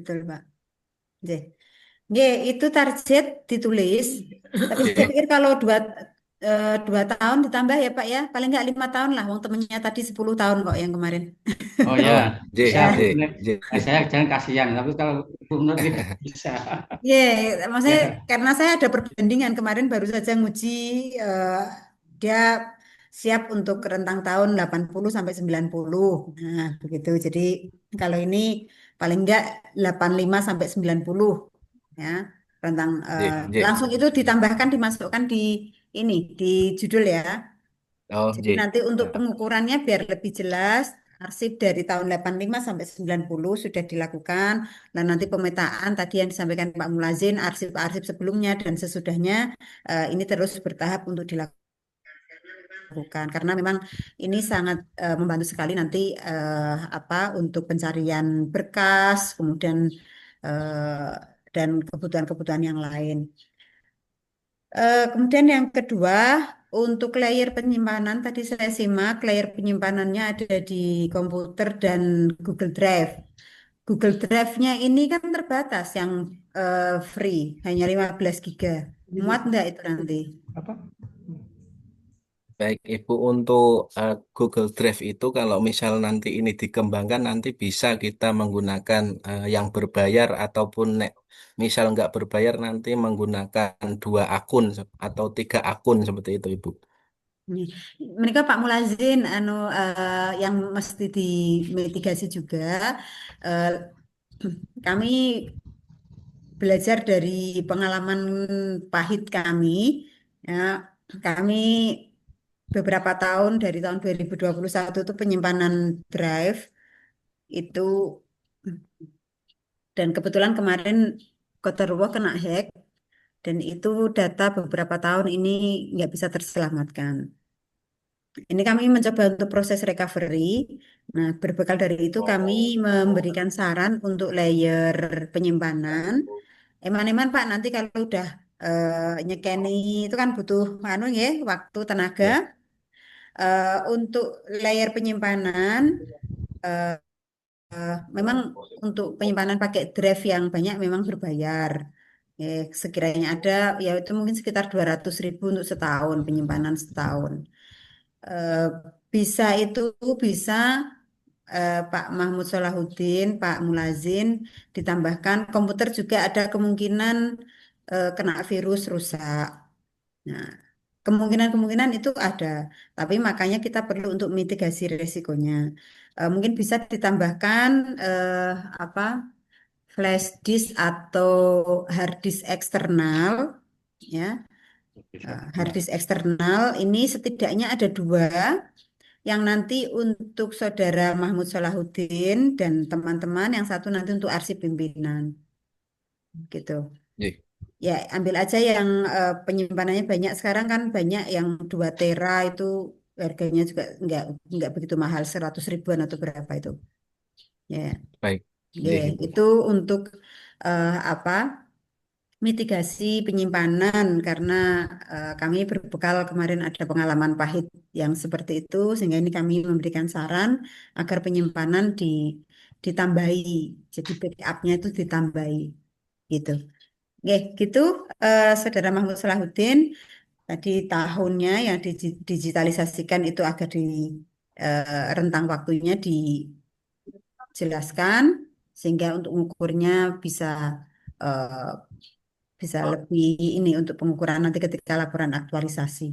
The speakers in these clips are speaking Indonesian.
betul, Pak. Nggih. Nggih, itu target ditulis. Tapi saya Oke. pikir kalau 2 tahun ditambah ya Pak ya, paling nggak 5 tahun lah. Wong temennya tadi 10 tahun kok yang kemarin. Oh ya, Oh, bisa J, Bu. Ya, J, J. Saya jangan kasihan, tapi kalau Bu Nur tidak bisa. ya, maksudnya Ya, karena saya ada perbandingan kemarin baru saja nguji eh, dia siap untuk rentang tahun 80 sampai 90. Nah, begitu. Jadi kalau ini paling enggak 85 sampai 90 ya. Rentang J, J. langsung itu ditambahkan dimasukkan di ini di judul ya. Oh, Jadi J. nanti untuk Nah, pengukurannya biar lebih jelas, arsip dari tahun 85 sampai 90 sudah dilakukan. Dan nanti pemetaan tadi yang disampaikan Pak Mulazin, arsip-arsip sebelumnya dan sesudahnya ini terus bertahap untuk dilakukan. Karena memang ini sangat membantu sekali nanti apa untuk pencarian berkas, kemudian eh, dan kebutuhan-kebutuhan yang lain. Kemudian yang kedua, untuk layer penyimpanan, tadi saya simak, layer penyimpanannya ada di komputer dan Google Drive. Google Drive-nya ini kan terbatas yang free, hanya 15 giga. ini Bu. Muat enggak itu nanti? Apa? baik Ibu untuk Google Drive itu kalau misal nanti ini dikembangkan nanti bisa kita menggunakan yang berbayar ataupun misal nggak berbayar nanti menggunakan 2 akun atau 3 akun seperti itu Ibu. Nih, mereka Pak Mulazin, yang mesti dimitigasi juga. eh, Kami belajar dari pengalaman pahit kami, ya, kami beberapa tahun dari tahun 2021 itu penyimpanan drive itu dan kebetulan kemarin Kotarwo kena hack dan itu data beberapa tahun ini nggak bisa terselamatkan. Ini kami mencoba untuk proses recovery. Nah, berbekal dari itu kami memberikan saran untuk layer penyimpanan. Eman-eman Pak, nanti kalau udah nyekeni itu kan butuh anu ya, waktu, tenaga. Ya, Untuk layer penyimpanan, eh, memang untuk penyimpanan pakai drive yang banyak memang berbayar. Sekiranya ada, ya itu mungkin sekitar 200.000 untuk setahun, penyimpanan setahun. Eh, bisa itu bisa Pak Mahmud Solahuddin, Pak Mulazin, ditambahkan komputer juga ada kemungkinan kena virus rusak. Nah, kemungkinan-kemungkinan itu ada, tapi makanya kita perlu untuk mitigasi resikonya. Mungkin bisa ditambahkan apa flash disk atau hard disk eksternal, ya. Bisa. Hard Ya. disk eksternal ini setidaknya ada dua, yang nanti untuk saudara Mahmud Salahuddin dan teman-teman, yang satu nanti untuk arsip pimpinan, gitu. J. Ya, ambil aja yang penyimpanannya banyak. Sekarang kan banyak yang 2 tera itu harganya juga nggak begitu mahal, 100 ribuan atau berapa itu. Ya, Baik. ya, J, Ibu. itu untuk apa? Mitigasi penyimpanan karena kami berbekal kemarin ada pengalaman pahit yang seperti itu sehingga ini kami memberikan saran agar penyimpanan ditambahi. Jadi backupnya itu ditambahi gitu. Oke, gitu Saudara Mahmud Salahuddin. Tadi tahunnya yang digitalisasikan itu agak di rentang waktunya dijelaskan sehingga untuk mengukurnya bisa eh, bisa lebih ini untuk pengukuran nanti ketika laporan aktualisasi.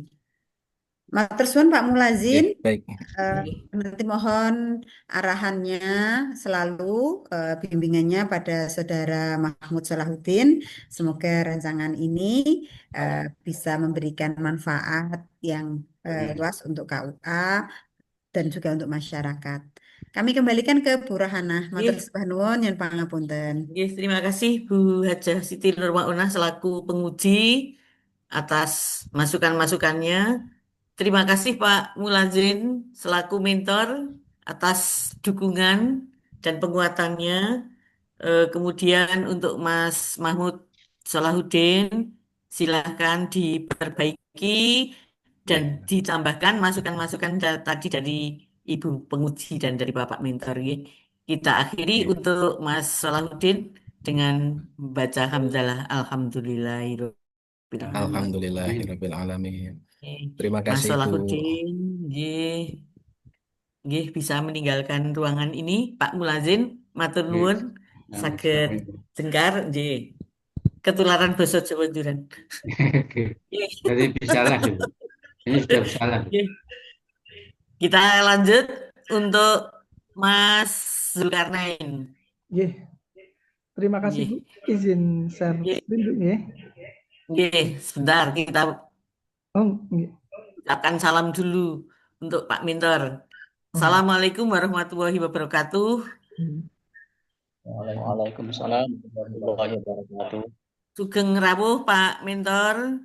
Matur suwun Pak Mulazin, J, baik. eh, nanti mohon arahannya selalu bimbingannya pada Saudara Mahmud Salahuddin. Semoga rancangan ini eh, bisa memberikan manfaat yang luas untuk KUA dan juga untuk masyarakat. Kami kembalikan ke Bu Rohana. Matur Nggih, sembah nuwun yen pangapunten. nggih, terima kasih Bu Hajah Siti Nurmaunah selaku penguji atas masukan-masukannya. Terima kasih Pak Mulazin selaku mentor atas dukungan dan penguatannya. Kemudian untuk Mas Mahmud Salahuddin, silahkan diperbaiki dan J. ditambahkan masukan-masukan tadi dari Ibu penguji dan dari Bapak mentor. Nggih. Kita akhiri untuk Mas Salahuddin dengan membaca hamdalah alhamdulillahirabbil alamin. Alhamdulillahirabbil alamin. Oke. Terima Mas kasih, Bu. Salahuddin, nggih, nggih bisa meninggalkan ruangan ini. Pak Mulazin, matur nuwun, Nah, saged jengkar, nggih. Ketularan basa Jawa Duran. Oke. Nggih, Jadi bisa lah, Ibu. Ini sudah bisa lah. nggih. Kita lanjut untuk Mas Zulkarnain. Nggih, terima kasih Nggih, Bu. Izin share nggih, screen Bu nggih. nggih. Sebentar kita Oh, nggih. ucapkan salam dulu untuk Pak Mintor. Assalamualaikum warahmatullahi wabarakatuh. Waalaikumsalam warahmatullahi wabarakatuh. Sugeng rawuh Pak Mintor.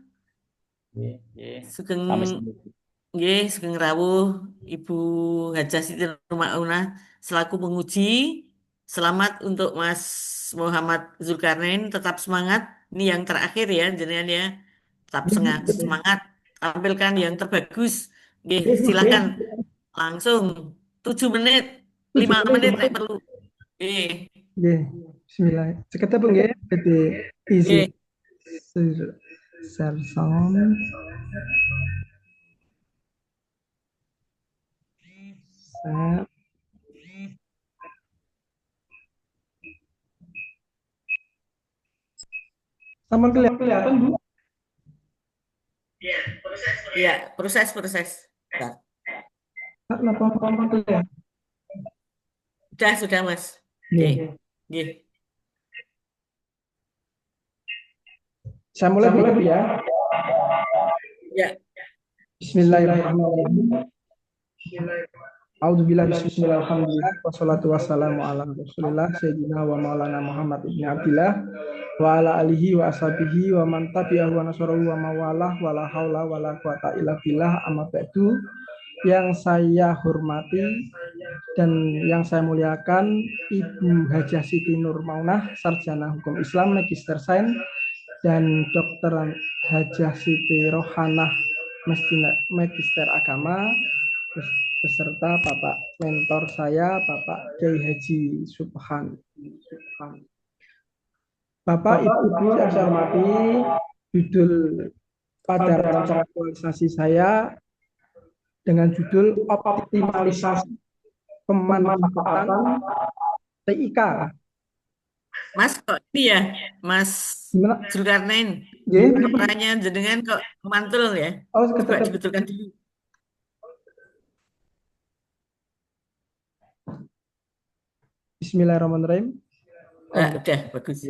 Nggih, Sugeng sami-sami. nggih, sugeng rawuh Ibu Hajah Siti Nurmaunah selaku penguji. Selamat untuk Mas Muhammad Zulkarnain, tetap semangat. Ini yang terakhir ya, jenengan ya. Tetap semangat, tampilkan yang terbagus. Nggih, silakan langsung 7 menit, 5 menit nek perlu. Nggih, Nggih. Bismillah. Sekedar Bu nggih, badhe izin nggih. share sound. Share. Sama kelihatan Bu? Iya, proses. Bentar. Kenapa kelihatan? Sudah Mas. Nggih. Nggih. Saya mulai Bu ya. Ya. Bismillahirrahmanirrahim. A'udzubillahi bismillahirrahmanirrahim. Wassalatu wassalamu ala Rasulillah sayyidina wa maulana Muhammad ibn Abdillah wa ala alihi wa ashabihi wa man tabi'ahu wa nasarahu wa mawalah wa la haula wa la quwata illa billah amma ba'du. Yang saya hormati dan yang saya muliakan Ibu Hajah Siti Nurmaunah, Sarjana Hukum Islam Magister Sains, dan Dr. Hajah Siti Rohanah, Magister Agama, beserta Bapak mentor saya, Bapak Kiai Haji Subhan. Bapak Ibu yang saya hormati, judul pada rancang aktualisasi saya dengan judul optimalisasi pemanfaatan TIK. Mas kok ini ya, Mas Gimana? Zulkarnain. Nggih. Pertanyaan jenengan kok mantul ya? Oh, Coba sekedar dibetulkan dulu. Bismillahirrahmanirrahim. Udah, bagus.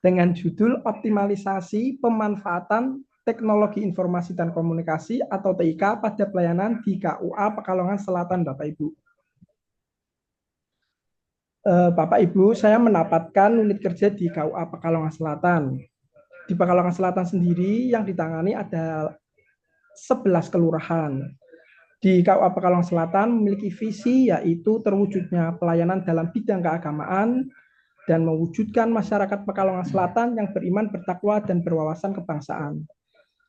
Dengan judul optimalisasi pemanfaatan teknologi informasi dan komunikasi atau TIK pada pelayanan di KUA Pekalongan Selatan, Bapak Ibu. Bapak Ibu, saya mendapatkan unit kerja di KUA Pekalongan Selatan. Di Pekalongan Selatan sendiri yang ditangani ada 11 kelurahan. Di KUA Pekalongan Selatan memiliki visi yaitu terwujudnya pelayanan dalam bidang keagamaan dan mewujudkan masyarakat Pekalongan Selatan yang beriman, bertakwa, dan berwawasan kebangsaan.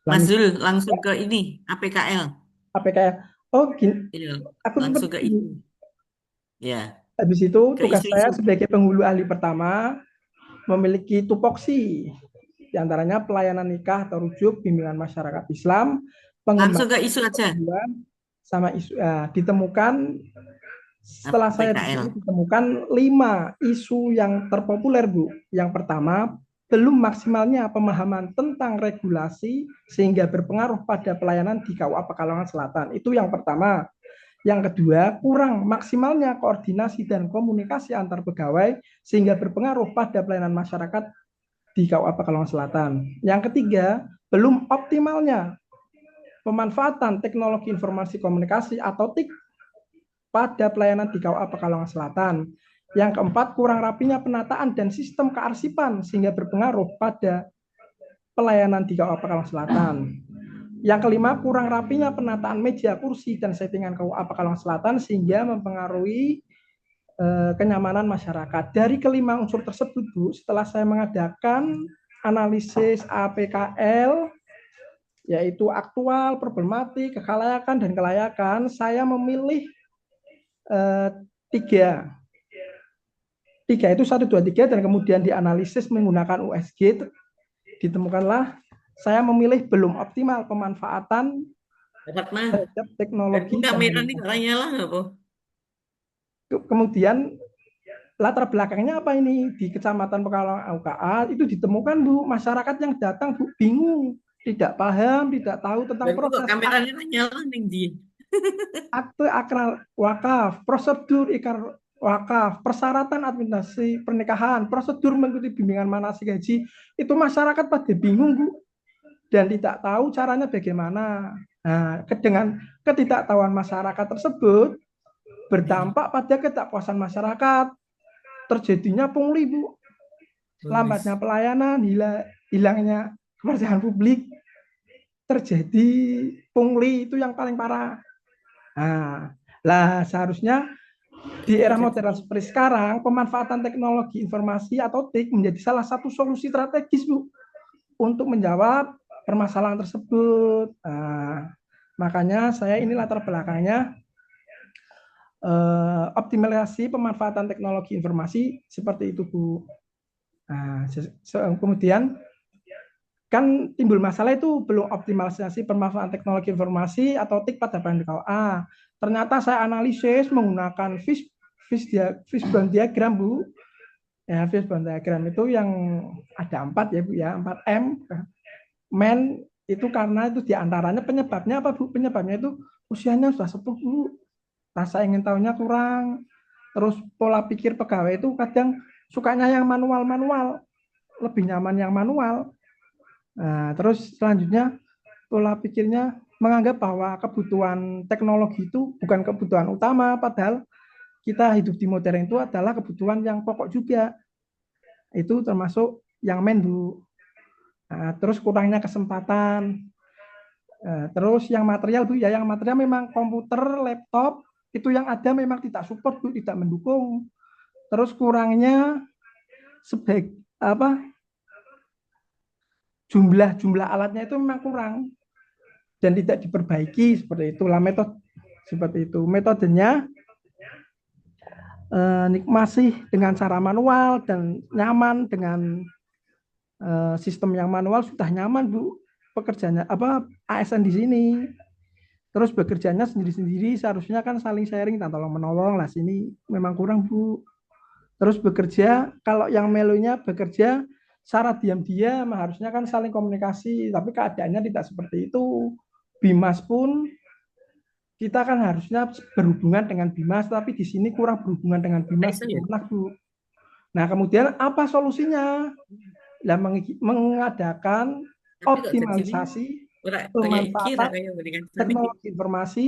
Mas Zul, langsung ke ini, APKL. APKL. Oh, gini. Iya, Aku langsung ke itu. Ya. Habis itu tugas isu-isu. saya sebagai penghulu ahli pertama memiliki tupoksi, diantaranya pelayanan nikah atau rujuk, bimbingan masyarakat Islam, Langsung ke isu aja. Sama isu ditemukan setelah saya APKL. ditemukan 5 isu yang terpopuler Bu. Yang pertama, belum maksimalnya pemahaman tentang regulasi sehingga berpengaruh pada pelayanan di KUA Pekalongan Selatan. Itu yang pertama. Yang kedua, kurang maksimalnya koordinasi dan komunikasi antar pegawai sehingga berpengaruh pada pelayanan masyarakat di KUA Pekalongan Selatan. Yang ketiga, belum optimalnya pemanfaatan teknologi informasi komunikasi atau TIK pada pelayanan di KUA Pekalongan Selatan. Yang keempat, kurang rapinya penataan dan sistem kearsipan sehingga berpengaruh pada pelayanan di KUA Pekalongan Selatan. Yang kelima, kurang rapinya penataan meja, kursi, dan settingan KUA Pekalongan Selatan sehingga mempengaruhi kenyamanan masyarakat. Dari kelima unsur tersebut, Bu, setelah saya mengadakan analisis APKL, yaitu aktual, problematik, kelayakan, dan kelayakan, saya memilih 3 tiga itu 1, 2, 3 dan kemudian dianalisis menggunakan USG, ditemukanlah saya memilih belum optimal pemanfaatan Dapat mah. terhadap Dan teknologi dan kamera ini nggak nyala apa? kemudian latar belakangnya apa ini di Kecamatan Pekalongan UKA itu ditemukan Bu, masyarakat yang datang Bu bingung, tidak paham, tidak tahu tentang Dan kok proses kameranya nggak nyala nih di. akte akrar wakaf, prosedur ikrar wakaf, persyaratan administrasi pernikahan, prosedur mengikuti bimbingan manasik haji, itu masyarakat pada bingung Bu dan tidak tahu caranya bagaimana. Nah, dengan ketidaktahuan masyarakat tersebut berdampak pada ketidakpuasan masyarakat, terjadinya pungli Bu, lambatnya pelayanan, hilangnya kepercayaan publik, terjadi pungli itu yang paling parah. Nah, lah seharusnya di era modern seperti sekarang, pemanfaatan teknologi informasi atau TIK menjadi salah satu solusi strategis Bu untuk menjawab permasalahan tersebut. Nah, makanya saya ini latar belakangnya optimalisasi pemanfaatan teknologi informasi seperti itu Bu. Nah, kemudian kan timbul masalah itu belum optimalisasi pemanfaatan teknologi informasi atau TIK pada bahan KUA. Ternyata saya analisis menggunakan fishbone diagram Bu. Ya, fishbone diagram itu yang ada 4 ya Bu ya, 4M. Men itu karena itu diantaranya penyebabnya apa Bu? Penyebabnya itu usianya sudah sepuh Bu. Rasa ingin tahunya kurang. Terus pola pikir pegawai itu kadang sukanya yang manual-manual, lebih nyaman yang manual. Nah, terus selanjutnya pola pikirnya menganggap bahwa kebutuhan teknologi itu bukan kebutuhan utama, padahal kita hidup di modern itu adalah kebutuhan yang pokok juga. Itu termasuk yang men Bu. Nah, terus kurangnya kesempatan. Terus yang material Bu ya, yang material memang komputer, laptop itu yang ada memang tidak support Bu, tidak mendukung. Terus kurangnya jumlah alatnya itu memang kurang dan tidak diperbaiki seperti itulah metode seperti itu. Metodenya masih dengan cara manual dan nyaman dengan sistem yang manual sudah nyaman Bu pekerjaannya ASN di sini. Terus bekerjanya sendiri-sendiri seharusnya kan saling sharing dan tolong menolong lah, sini memang kurang Bu. Terus bekerja kalau yang melunya bekerja secara diam-diam harusnya kan saling komunikasi, tapi keadaannya tidak seperti itu. Bimas pun kita kan harusnya berhubungan dengan Bimas, tapi di sini kurang berhubungan dengan Bimas. Gimana Bu? Nah, kemudian apa solusinya? Nah, mengadakan optimalisasi pemanfaatan teknologi informasi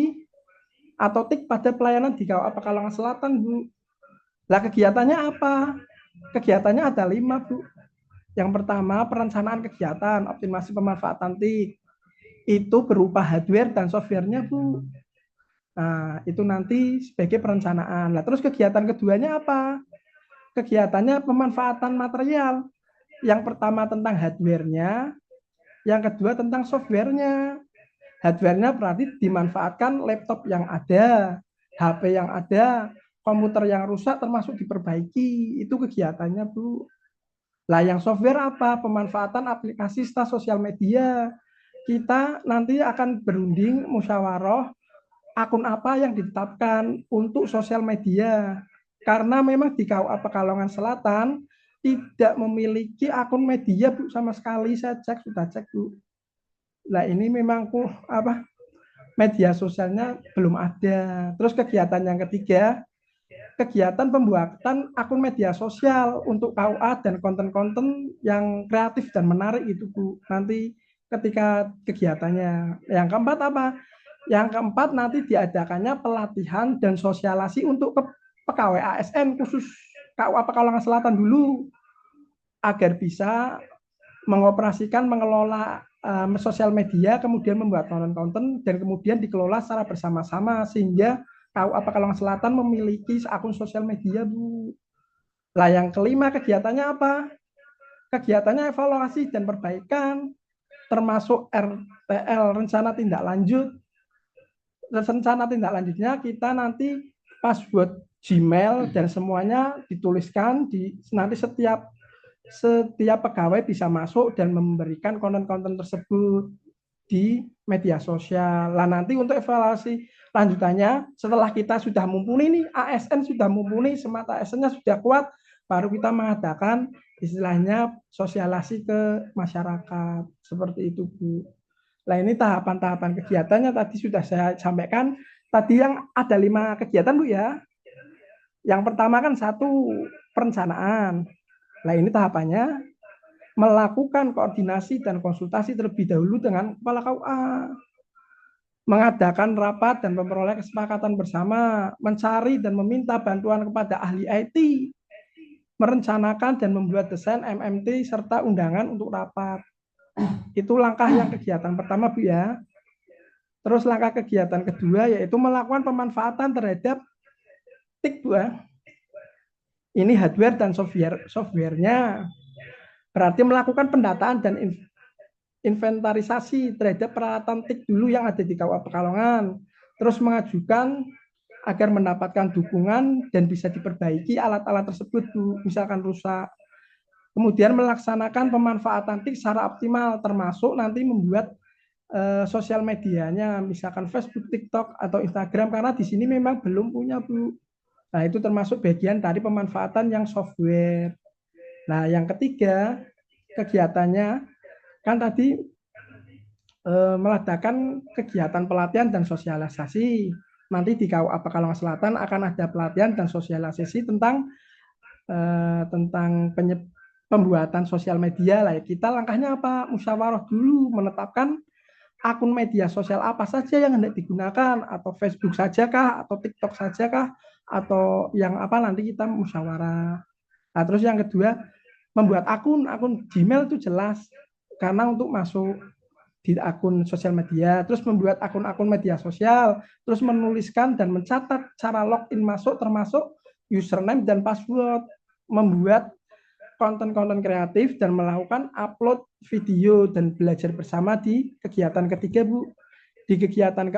atau TIK pada pelayanan di KUA Pekalongan Selatan Bu. Nah, kegiatannya apa? Kegiatannya ada 5 Bu. Yang pertama, perencanaan kegiatan optimasi pemanfaatan TIK. Itu berupa hardware dan softwarenya Bu. Nah, itu nanti sebagai perencanaan. Nah, terus kegiatan keduanya apa? Kegiatannya pemanfaatan material. Yang pertama tentang hardware-nya, yang kedua tentang software-nya. Hardware-nya berarti dimanfaatkan laptop yang ada, HP yang ada, komputer yang rusak termasuk diperbaiki. Itu kegiatannya Bu. Lah yang software apa? Pemanfaatan aplikasi sosial media. Kita nanti akan berunding musyawarah akun apa yang ditetapkan untuk sosial media. Karena memang di KUA Pekalongan Selatan tidak memiliki akun media Bu sama sekali. Saya sudah cek Bu. Nah ini memang media sosialnya belum ada. Terus kegiatan yang ketiga, kegiatan pembuatan akun media sosial untuk KUA dan konten-konten yang kreatif dan menarik itu Bu. Nanti ketika kegiatannya. Yang keempat apa? Yang keempat nanti diadakannya pelatihan dan sosialisasi untuk pegawai ASN khusus KUA Pekalongan Selatan dulu agar bisa mengoperasikan, mengelola sosial media, kemudian membuat konten-konten dan kemudian dikelola secara bersama-sama sehingga KUA Pekalongan Selatan memiliki akun sosial media Bu. Lah yang kelima kegiatannya apa? Kegiatannya evaluasi dan perbaikan termasuk RTL rencana tindak lanjut. Rencana tindak lanjutnya kita nanti pas buat Gmail dan semuanya dituliskan nanti setiap pegawai bisa masuk dan memberikan konten-konten tersebut di media sosial. Nah, nanti untuk evaluasi lanjutannya setelah kita sudah mumpuni nih, ASN sudah mumpuni, smart ASN-nya sudah kuat, baru kita mengadakan istilahnya sosialisasi ke masyarakat. Seperti itu, Bu. Nah, ini tahapan-tahapan kegiatannya tadi sudah saya sampaikan. Tadi yang ada 5 kegiatan, Bu ya. Yang pertama kan 1 perencanaan. Nah, ini tahapannya melakukan koordinasi dan konsultasi terlebih dahulu dengan kepala KUA, mengadakan rapat dan memperoleh kesepakatan bersama, mencari dan meminta bantuan kepada ahli IT, merencanakan dan membuat desain MMT serta undangan untuk rapat. Itu langkah yang kegiatan pertama, Bu ya. Terus langkah kegiatan kedua yaitu melakukan pemanfaatan terhadap TIK, Bu ya. Ini hardware dan softwarenya. Berarti melakukan pendataan dan inventarisasi terhadap peralatan TIK dulu yang ada di KUA Pekalongan. Terus mengajukan agar mendapatkan dukungan dan bisa diperbaiki alat-alat tersebut, Bu, misalkan rusak. Kemudian melaksanakan pemanfaatan TIK secara optimal, termasuk nanti membuat sosial medianya, misalkan Facebook, TikTok, atau Instagram, karena di sini memang belum punya, Bu. Nah, itu termasuk bagian dari pemanfaatan yang software. Nah, yang ketiga, kegiatannya kan tadi mengadakan kegiatan pelatihan dan sosialisasi. Nanti di KUA Pekalongan Selatan akan ada pelatihan dan sosialisasi tentang pembuatan sosial media lah. Kita langkahnya apa? Musyawarah dulu, menetapkan akun media sosial apa saja yang hendak digunakan, atau Facebook saja kah, atau TikTok saja kah, atau yang apa, nanti kita musyawarah. Nah, terus yang kedua, membuat akun Gmail itu jelas, karena untuk masuk di akun sosial media, terus membuat akun-akun media sosial, terus menuliskan dan mencatat cara login masuk, termasuk username dan password, membuat konten-konten kreatif dan melakukan upload video dan belajar bersama di kegiatan ketiga, Bu. Di kegiatan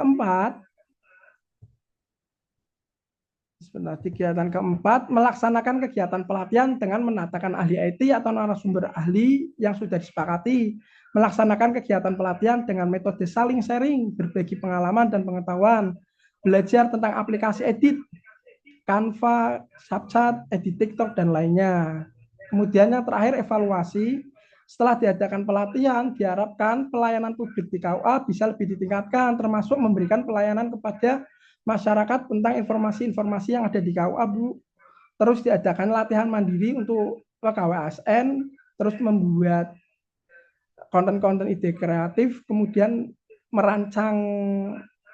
keempat, melaksanakan kegiatan pelatihan dengan mendatangkan ahli IT atau narasumber ahli yang sudah disepakati. Melaksanakan kegiatan pelatihan dengan metode saling sharing, berbagi pengalaman dan pengetahuan. Belajar tentang aplikasi edit, Canva, Snapchat, edit TikTok, dan lainnya. Kemudian yang terakhir, evaluasi. Setelah diadakan pelatihan, diharapkan pelayanan publik di KUA bisa lebih ditingkatkan, termasuk memberikan pelayanan kepada masyarakat tentang informasi-informasi yang ada di KUA, Bu. Terus diadakan latihan mandiri untuk pegawai ASN, terus membuat konten-konten ide kreatif, kemudian merancang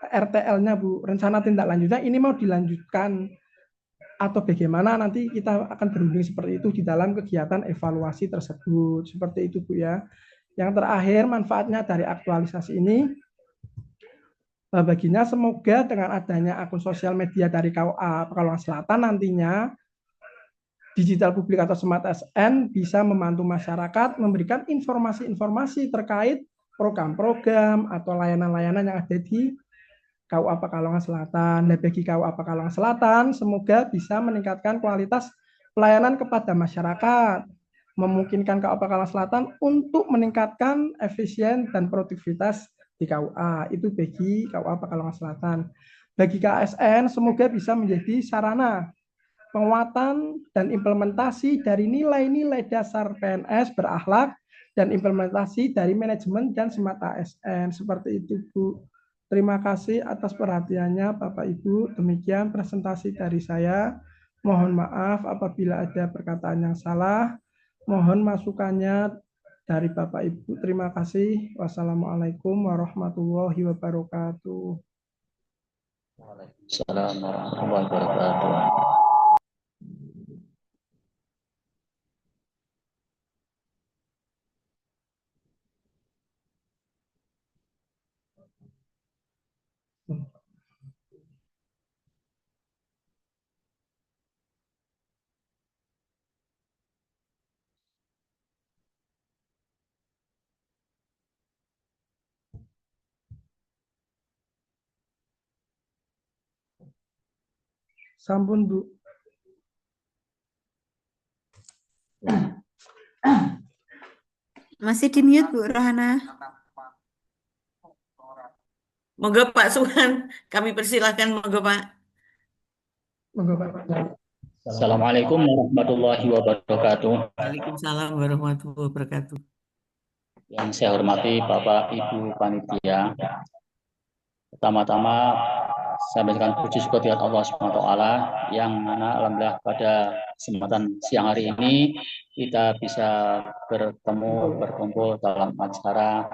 RTL-nya, Bu, rencana tindak lanjutnya ini mau dilanjutkan atau bagaimana, nanti kita akan berunding seperti itu di dalam kegiatan evaluasi tersebut. Seperti itu, Bu ya. Yang terakhir, manfaatnya dari aktualisasi ini, baginya semoga dengan adanya akun sosial media dari KUA Pekalongan Selatan nantinya digital publik atau smart ASN bisa membantu masyarakat memberikan informasi-informasi terkait program-program atau layanan-layanan yang ada di KUA Pekalongan Selatan. Dan bagi KUA Pekalongan Selatan, semoga bisa meningkatkan kualitas pelayanan kepada masyarakat, memungkinkan KUA Pekalongan Selatan untuk meningkatkan efisien dan produktivitas di KUA. Itu bagi KUA Pekalongan Selatan. Bagi KSN, semoga bisa menjadi sarana penguatan dan implementasi dari nilai-nilai dasar PNS berakhlak dan implementasi dari manajemen dan smart ASN. Seperti itu, Bu. Terima kasih atas perhatiannya, Bapak Ibu. Demikian presentasi dari saya. Mohon maaf apabila ada perkataan yang salah. Mohon masukannya dari Bapak Ibu. Terima kasih. Wassalamualaikum warahmatullahi wabarakatuh. Waalaikumsalam warahmatullahi wabarakatuh. Sampun, Bu. Masih di mute Bu Rohana. Monggo Pak Subhan, kami persilahkan monggo Pak. Monggo Pak. Assalamualaikum warahmatullahi wabarakatuh. Waalaikumsalam warahmatullahi wabarakatuh. Yang saya hormati Bapak Ibu Panitia. Pertama-tama saya mengucapkan puji syukur kepada Allah SWT yang mana alhamdulillah pada kesempatan siang hari ini kita bisa berkumpul dalam acara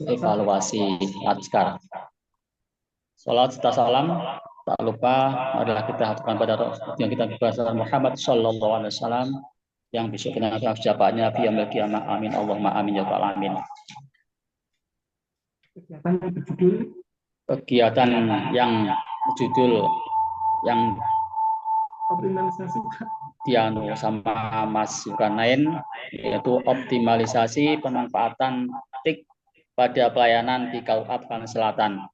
evaluasi Laskar. Salat serta salam tak lupa adalah kita haturkan pada yang kita berasal Muhammad Sallallahu Alaihi Wasallam yang besok kita akan ucapannya fi yaumil qiyamah. Amin Allahumma amin ya rabbal alamin. Kegiatan yang berjudul yang Optimalisasi. dianu sama Mas Zulkarnain yaitu optimalisasi pemanfaatan TIK pada pelayanan di KUA Pekalongan Selatan.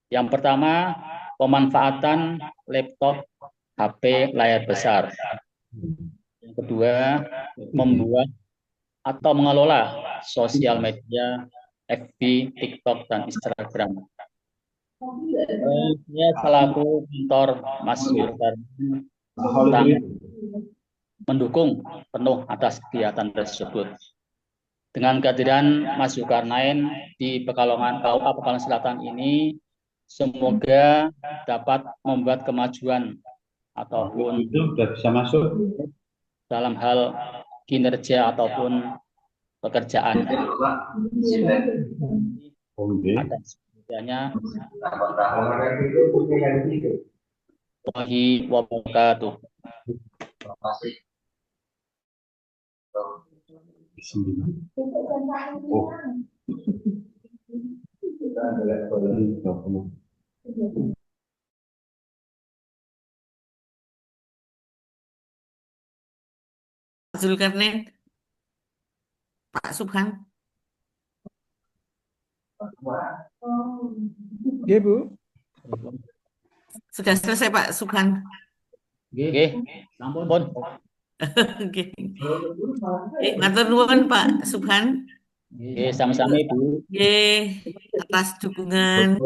Yang pertama, pemanfaatan laptop HP layar besar. Yang kedua, membuat atau mengelola sosial media FB, TikTok, dan Instagram. Saya selaku mentor Mas Zulkarnain mendukung penuh atas kegiatan tersebut. Dengan kehadiran Mas Zulkarnain di Pekalongan KUA Pekalongan Selatan ini, semoga dapat membuat kemajuan ataupun bisa masuk. dalam hal kinerja ataupun pekerjaan. Atas kemudiannya, Wahi wabarakatuh. Pak Zulkarnain, Pak Subhan. Iya Bu. Sudah selesai Pak Subhan. Oke, ampun. Oke. Matur nuwun Pak Subhan. Oke, sama-sama Ibu. Atas dukungan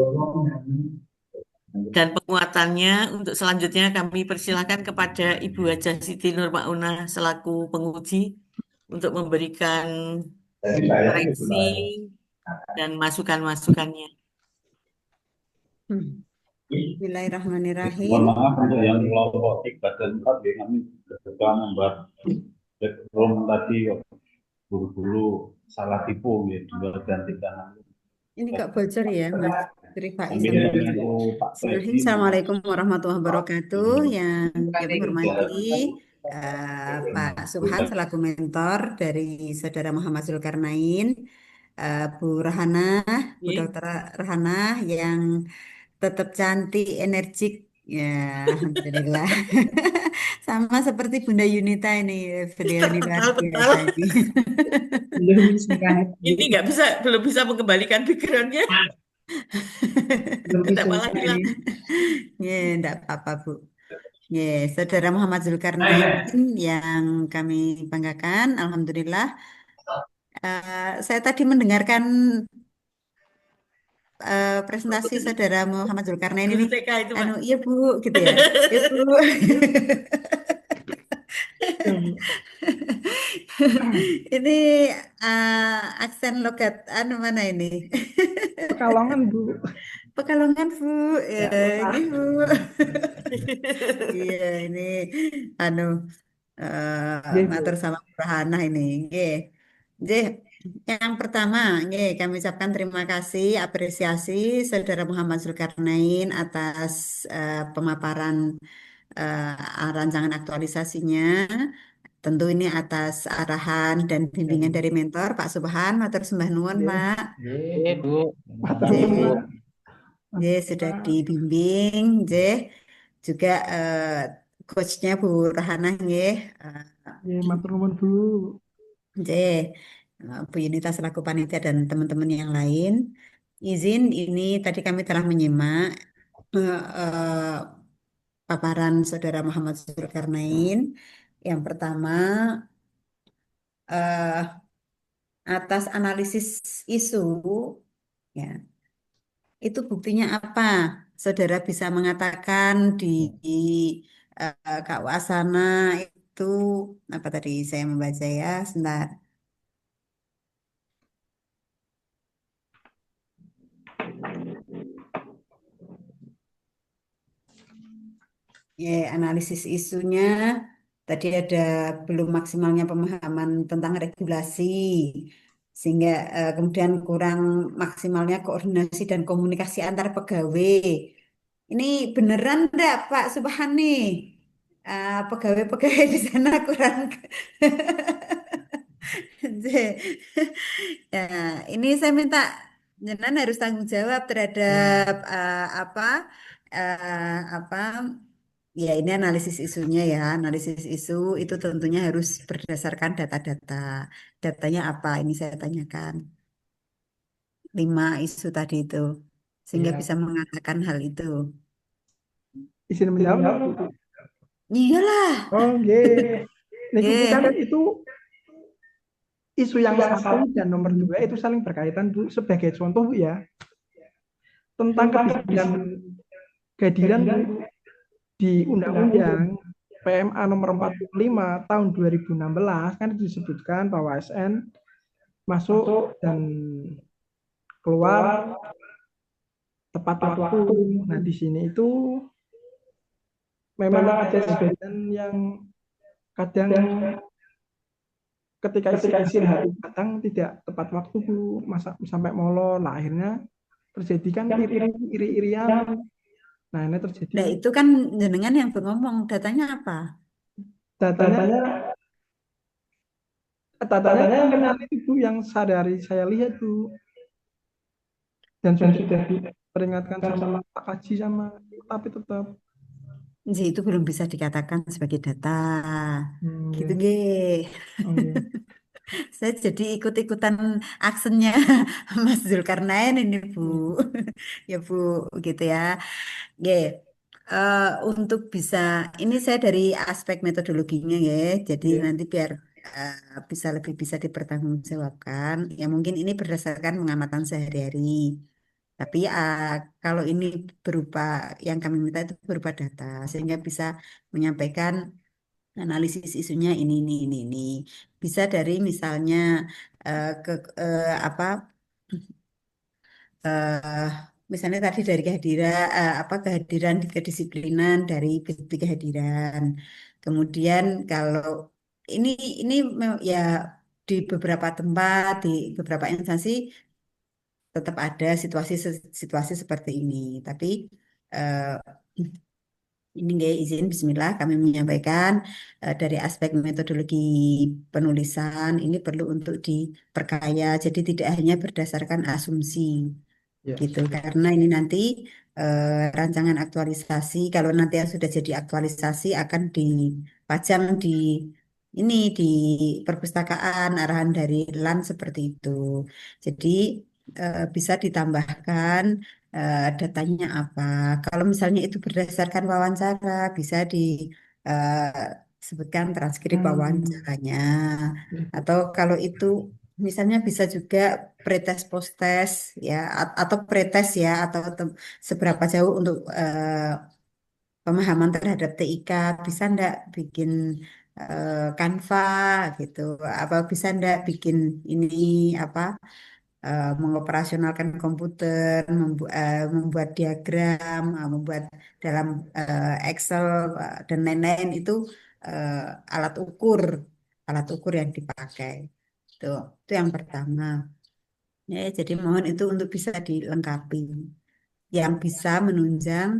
dan penguatannya. Untuk selanjutnya kami persilahkan kepada Ibu Hajah Siti Nur Mauna selaku penguji untuk memberikan koreksi dan masukan-masukannya. Bismillahirrahmanirrahim. Mohon maaf untuk yang kelompok 3 dan 4 ya, kami berusaha membuat background tadi buru-buru salah tipu ya, dua ganti kanan. Ini kok bocor ya Mas Rifai sama Bismillahirrahmanirrahim. Assalamualaikum warahmatullahi wabarakatuh. Yang kami hormati Pak Subhan selaku mentor dari Saudara Muhammad Zulkarnain, Bu Rahana, Bu Dr. Rahana yang tetap cantik, energik. Ya, alhamdulillah. Sama seperti Bunda Yunita ini, beliau ini luar biasa ini. Ini belum bisa mengembalikan pikirannya. Tidak malah hilang. Ya, enggak apa-apa Bu. Ya, Saudara Muhammad Zulkarnain yang kami banggakan, alhamdulillah. Saya tadi mendengarkan presentasi Saudara Muhammad Zulkarnain ini. TK itu, Pak. Iya Bu, gitu ya. Iya Bu. Ini aksen logat mana ini? Pekalongan Bu. Pekalongan Bu, ya, ini Bu. Iya ini matur sama Prahana ini. Yang pertama, kami ucapkan terima kasih, apresiasi Saudara Muhammad Zulkarnain atas pemaparan rancangan aktualisasinya. Tentu ini atas arahan dan bimbingan dari mentor Pak Subhan, matur sembah nuwun Pak. Bu. Sudah dibimbing, juga coachnya Bu Rahana, matur nuwun Bu. Bu Yunita selaku panitia dan teman-teman yang lain. Izin ini tadi kami telah menyimak paparan Saudara Muhammad Zulkarnain Yang pertama, eh, atas analisis isu, ya, itu buktinya apa? Saudara bisa mengatakan di KUA sana itu apa tadi saya membaca ya, sebentar. Ya, analisis isunya tadi ada belum maksimalnya pemahaman tentang regulasi, sehingga kemudian kurang maksimalnya koordinasi dan komunikasi antar pegawai. Ini beneran enggak Pak Subhani? Pegawai-pegawai di sana kurang. Ya, ini saya minta jenengan harus tanggung jawab terhadap apa ya ini analisis isunya ya analisis isu itu tentunya harus berdasarkan data-data. Datanya apa? Ini saya tanyakan 5 isu tadi itu sehingga Ya, bisa mengatakan hal itu. izin menjawab, Bu. Iyalah, Oh, nggih. Niku Bu, kan ya. itu isu yang satu dan nomor dua itu saling berkaitan, Bu. Sebagai contoh, Bu, ya, tentang kedisiplinan kehadiran, Bu, di Undang-Undang PMA nomor 45 tahun 2016 kan disebutkan bahwa ASN masuk dan keluar tepat waktu. Nah, di sini itu memang ada sebagian yang kadang ketika istirahat datang tidak tepat waktu, Bu, masa sampai molor. Nah, akhirnya terjadi kan iri-irian. Nah, ini terjadi Nah, itu kan jenengan yang ngomong datanya apa? datanya datanya kenal itu yang sehari-hari saya lihat, Bu, dan sudah diperingatkan sama Pak Kaji sama, tapi tetap. Jadi itu belum bisa dikatakan sebagai data. Gitu, Oke. Ge. Oke. Saya jadi ikut-ikutan aksennya Mas Zulkarnain ini, Bu. Ya, Bu, gitu ya. Ge. Untuk bisa, ini saya dari aspek metodologinya ya, jadi Iya. nanti biar eh, bisa lebih bisa dipertanggungjawabkan. Ya mungkin ini berdasarkan pengamatan sehari-hari. Tapi kalau ini berupa yang kami minta itu berupa data, sehingga bisa menyampaikan analisis isunya ini. Bisa dari misalnya ke apa eh, misalnya tadi dari kehadiran kehadiran kedisiplinan dari bukti kehadiran. Kemudian kalau ini ini ya di beberapa tempat di beberapa instansi tetap ada situasi seperti ini. Tapi eh, ini nggak izin Bismillah kami menyampaikan dari aspek metodologi penulisan ini perlu untuk diperkaya. Jadi tidak hanya berdasarkan asumsi Ya. gitu. Karena ini nanti rancangan aktualisasi kalau nanti yang sudah jadi aktualisasi akan dipajang di perpustakaan arahan dari LAN seperti itu. Jadi bisa ditambahkan datanya apa. Kalau misalnya itu berdasarkan wawancara, bisa disebutkan transkrip wawancaranya. Atau kalau itu misalnya bisa juga pretest post-test ya atau pretest ya atau seberapa jauh untuk pemahaman terhadap TIK bisa ndak bikin Canva gitu apa bisa ndak bikin ini apa mengoperasionalkan komputer, membuat diagram, membuat dalam Excel dan lain-lain itu alat ukur, alat ukur yang dipakai. Itu yang pertama. Ya, jadi mohon itu untuk bisa dilengkapi. Yang bisa menunjang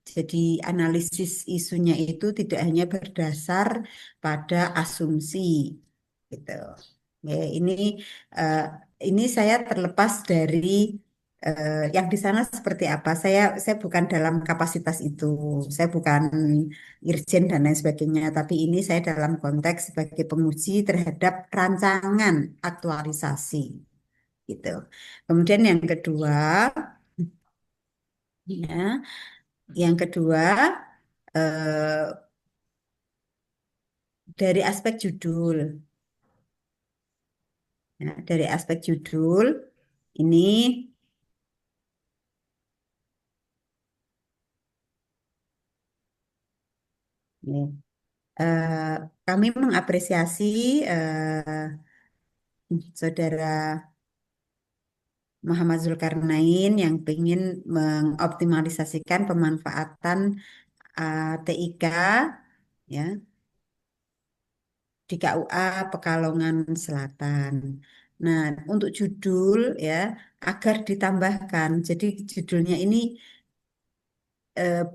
jadi analisis isunya itu tidak hanya berdasar pada asumsi gitu. Ya, eh, ini saya terlepas dari yang di sana seperti apa. Saya bukan dalam kapasitas itu. Saya bukan irjen dan lain sebagainya. Tapi ini saya dalam konteks sebagai penguji terhadap rancangan aktualisasi gitu. Kemudian ya, yang kedua eh, dari aspek judul. Ya, dari aspek judul ini nih, eh, kami mengapresiasi Saudara Muhammad Zulkarnain yang ingin mengoptimalisasikan pemanfaatan TIK ya di KUA Pekalongan Selatan. Nah, untuk judul ya agar ditambahkan. Jadi judulnya ini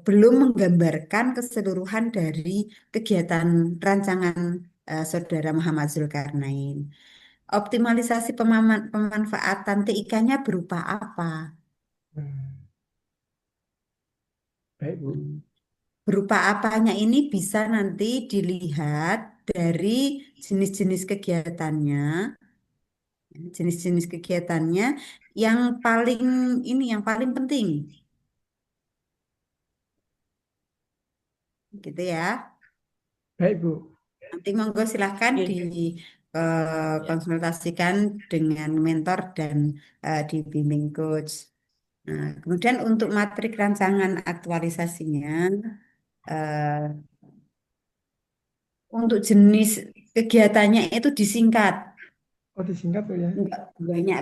belum menggambarkan keseluruhan dari kegiatan rancangan Saudara Muhammad Zulkarnain. Optimalisasi pemanfaatan TIK-nya berupa apa? Hmm, baik Bu. Berupa apanya ini bisa nanti dilihat dari jenis-jenis kegiatannya, jenis-jenis kegiatannya yang paling yang paling penting, gitu ya. Baik Bu. Nanti monggo silahkan konsultasikan dengan mentor dan dibimbing coach. Nah, kemudian untuk matrik rancangan aktualisasinya, eh, untuk jenis kegiatannya itu disingkat. Oh disingkat tuh ya. Enggak banyak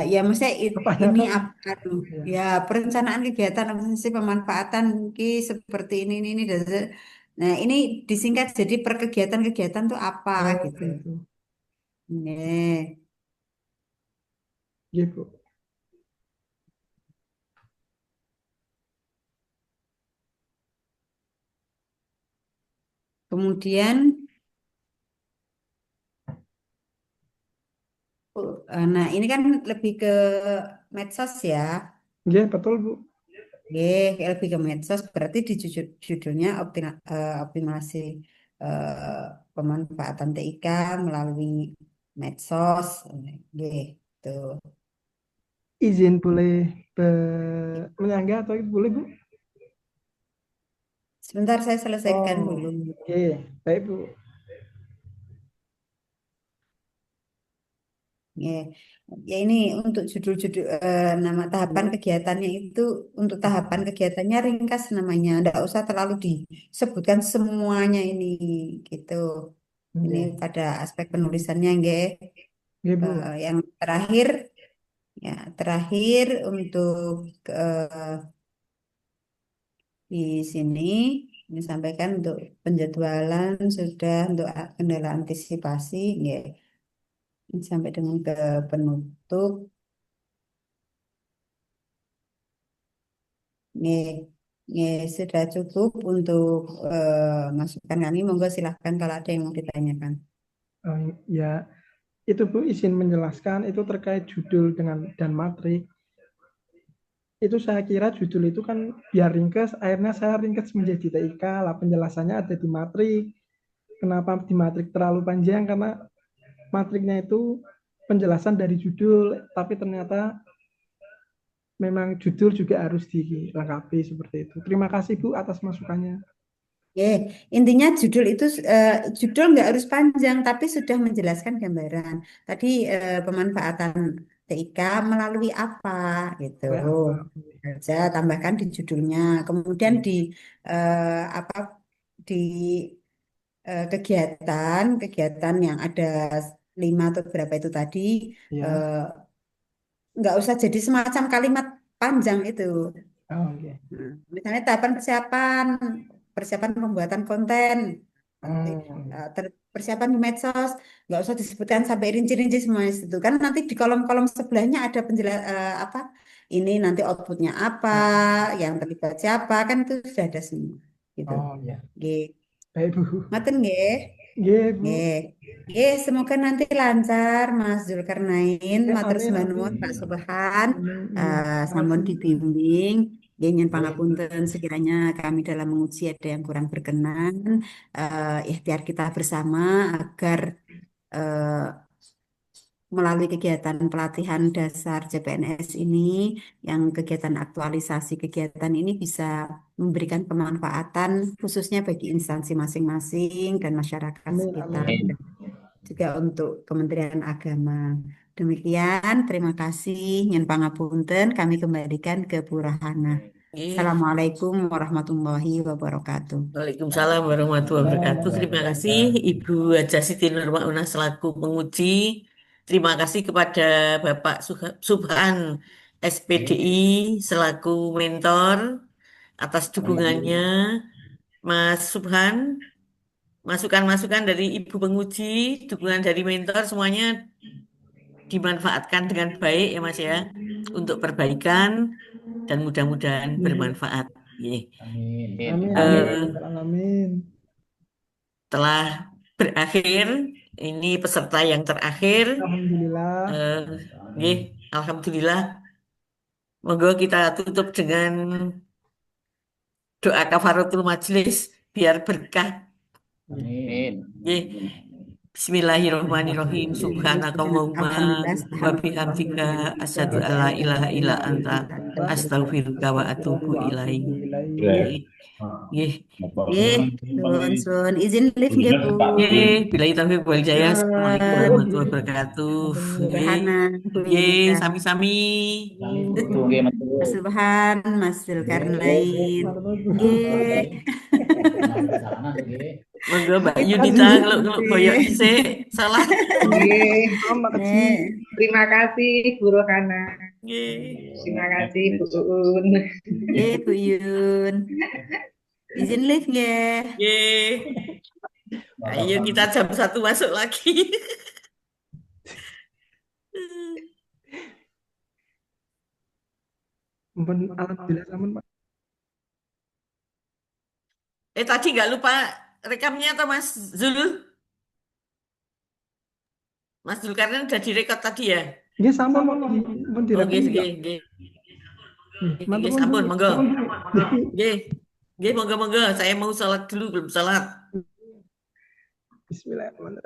ya maksudnya ini Kebanyakan apa ya. ya perencanaan kegiatan apa sih pemanfaatan ki seperti ini dan nah ini disingkat jadi per kegiatan-kegiatan tuh apa Oh gitu. gitu. Nih, Gitu Bu. kemudian nah ini kan lebih ke medsos ya. Iya betul Bu. Lebih ke medsos berarti di judulnya optimasi pemanfaatan TIK melalui medsos. Gitu. Izin boleh menyanggah atau itu boleh Bu? Sebentar saya selesaikan Oh, dulu. oke. Baik Bu. Ya, ya ini untuk judul-judul nama tahapan Ya, kegiatannya itu untuk tahapan kegiatannya ringkas namanya, tidak usah terlalu disebutkan semuanya ini gitu. Ini oke. pada aspek penulisannya, nggih. Oke Bu. Yang terakhir, ya terakhir untuk eh, di sini disampaikan untuk penjadwalan sudah untuk kendala antisipasi, ya sampai dengan ke penutup. Nih, nih sudah cukup untuk masukan kami. Monggo silahkan kalau ada yang mau ditanyakan. Oh, ya, itu Bu izin menjelaskan itu terkait judul dengan dan matrik. Itu saya kira judul itu kan biar ringkas, akhirnya saya ringkas menjadi TIK, lah penjelasannya ada di matrik. Kenapa di matrik terlalu panjang? Karena matriknya itu penjelasan dari judul, tapi ternyata memang judul juga harus dilengkapi seperti itu. Terima kasih Bu atas masukannya. Oke, intinya judul itu judul nggak harus panjang, tapi sudah menjelaskan gambaran. Tadi pemanfaatan TIK melalui apa gitu. Kayak apa? Saja tambahkan di judulnya. Kemudian di apa di kegiatan yang ada 5 atau berapa itu tadi Ya, eh, nggak usah jadi semacam kalimat panjang itu. oh, oke. Nah, misalnya tahapan persiapan, persiapan pembuatan konten, nanti Hmm. persiapan di medsos, nggak usah disebutkan sampai rinci-rinci semua itu kan nanti di kolom-kolom sebelahnya ada apa ini nanti outputnya apa, yang terlibat siapa kan itu sudah ada semua gitu. Oh ya, G, baik Bu. ngaten nggih. Iya Bu. Nggih. Nggih, semoga nanti lancar Mas Zulkarnain. Ya, Matur amin sembah amin. nuwun Pak Subhan. Amin, iya. Sampun Makasih. dibimbing. Nggih, nyuwun pangapunten sekiranya kami dalam menguji ada yang kurang berkenan. Ikhtiar kita bersama agar eh, melalui kegiatan pelatihan dasar CPNS ini, yang kegiatan aktualisasi kegiatan ini bisa memberikan pemanfaatan khususnya bagi instansi masing-masing dan masyarakat Amin, sekitar, amin. dan juga untuk Kementerian Agama. Demikian, terima kasih. Nyun pangapunten, kami kembalikan ke Bu Rahana. Nggih. Assalamualaikum warahmatullahi wabarakatuh. Waalaikumsalam warahmatullahi wabarakatuh. Terima kasih Ibu Haja Siti Nurmaunah selaku penguji. Terima kasih kepada Bapak Subhan SPDI selaku mentor atas dukungannya. Mas Subhan, masukan-masukan dari Ibu penguji, dukungan dari mentor semuanya dimanfaatkan dengan baik ya Mas ya untuk perbaikan dan mudah-mudahan bermanfaat. Nggih. Amin, Amin. amin, amin. Telah berakhir, ini peserta yang terakhir. Alhamdulillah. Nggih, alhamdulillah. Monggo kita tutup dengan doa kafaratul majelis biar berkah. Amin. Nggih. Bismillahirrahmanirrahim. Subhanakallahumma Alhamdulillah. wa bihamdika asyhadu alla ilaha illa anta astaghfiruka wa atubu ilaik. Nggih. Nggih. Sun. Izin live nggih, Bu. Nggih, billahi taufiq wal hidayah. Assalamualaikum Sun. warahmatullahi wabarakatuh. Bu Nggih. Rahana, Bu Nggih, Yunita. sami-sami. Tunggu Mas. Mas Subhan, Mas Zulkarnain. Nggih. Monggo Mbak Yunita ngeluk-ngeluk boyok isik. Salah. Nggih. Nih. Terima kasih Bu Rohana. Nggih. Terima kasih Bu Uun. Nggih, Bu Yun. Izin live nggih. Nggih. Ayo kita jam 1 masuk lagi. Alhamdulillah, amin, Pak. Tadi nggak lupa rekamnya atau Mas Zul? Mas Zulkarnain udah direkod tadi ya? Nggih, sampun pun Oh, direkam nggih, juga. nggih, nggih. Matur Nggih, nuwun, sampun, Bu. monggo. Sampun, Bu. Nggih. Nggih, monggo, monggo. Saya mau salat dulu, belum salat. Bismillahirrahmanirrahim.